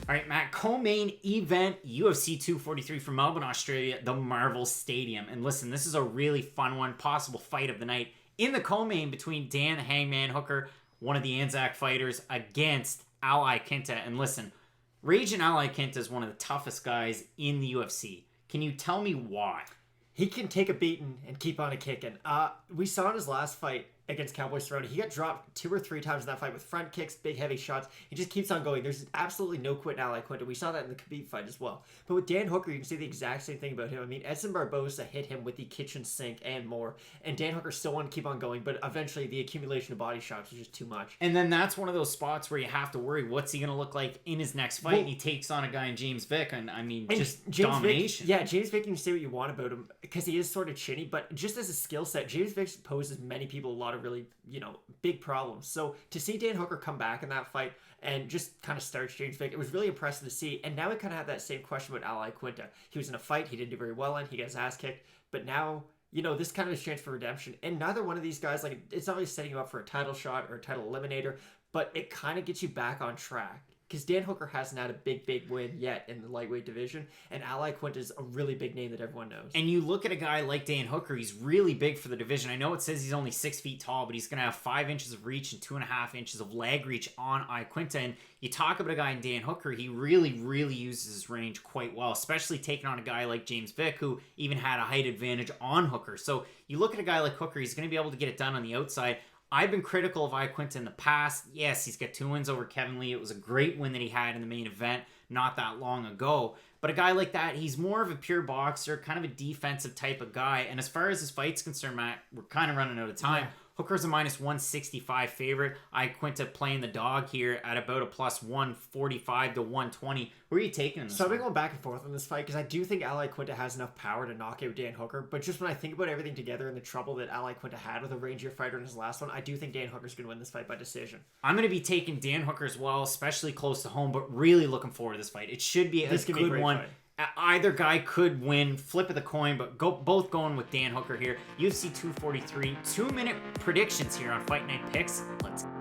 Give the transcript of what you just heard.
All right, Matt, co-main event, UFC 243 from Melbourne, Australia, the Marvel Stadium. And listen, this is a really fun one, possible fight of the night in the co-main between Dan the Hangman Hooker, one of the Anzac fighters, against Iaquinta. And listen, Raging Iaquinta is one of the toughest guys in the UFC. Can you tell me why? He can take a beating and keep on a kicking. We saw in his last fight against Cowboy Cerrone, he got dropped 2 or 3 times in that fight with front kicks, big heavy shots. He just keeps on going. There's absolutely no quit in Iaquinta. We saw that in the Khabib fight as well. But with Dan Hooker, you can see the exact same thing about him. I mean, Edson Barboza hit him with the kitchen sink and more, and Dan Hooker still wanted to keep on going, but eventually the accumulation of body shots was just too much. And then that's one of those spots where you have to worry, what's he going to look like in his next fight? Well, and he takes on a guy in James Vick, and I mean, and just James domination. Vick, yeah, James Vick, you can say what you want about him because he is sort of chinny, but just as a skill set, James Vick poses many people a lot of really, big problems. So to see Dan Hooker come back in that fight and just kind of starch James Vick, it was really impressive to see. And now we kind of have that same question about Iaquinta. He was in a fight he didn't do very well in. He got his ass kicked. But now, this kind of is chance for redemption. And neither one of these guys, it's not really setting you up for a title shot or a title eliminator, but it kind of gets you back on track. Because Dan Hooker hasn't had a big win yet in the lightweight division, and Iaquinta is a really big name that everyone knows. And you look at a guy like Dan Hooker, he's really big for the division. I know it says he's only 6 feet tall, but he's going to have 5 inches of reach and 2.5 inches of leg reach on Iaquinta. And you talk about a guy in Dan Hooker, he really uses his range quite well, especially taking on a guy like James Vick, who even had a height advantage on Hooker. So you look at a guy like Hooker, he's going to be able to get it done on the outside. I've been critical of Iaquinta in the past. Yes, he's got 2 wins over Kevin Lee. It was a great win that he had in the main event not that long ago. But a guy like that, he's more of a pure boxer, kind of a defensive type of guy. And as far as his fight's concerned, Matt, we're kind of running out of time. Yeah. Hooker's a minus 165 favorite. Iaquinta playing the dog here at about a plus 145 to 120. Where are you taking him? So I've been going back and forth on this fight because I do think Iaquinta has enough power to knock out Dan Hooker. But just when I think about everything together and the trouble that Iaquinta had with a rangier fighter in his last one, I do think Dan Hooker's going to win this fight by decision. I'm going to be taking Dan Hooker as well, especially close to home, but really looking forward to this fight. It should be a good one. Fight. Either guy could win, flip of the coin, but both going with Dan Hooker here. UFC 243, 2-minute predictions here on Fight Night Picks. Let's go.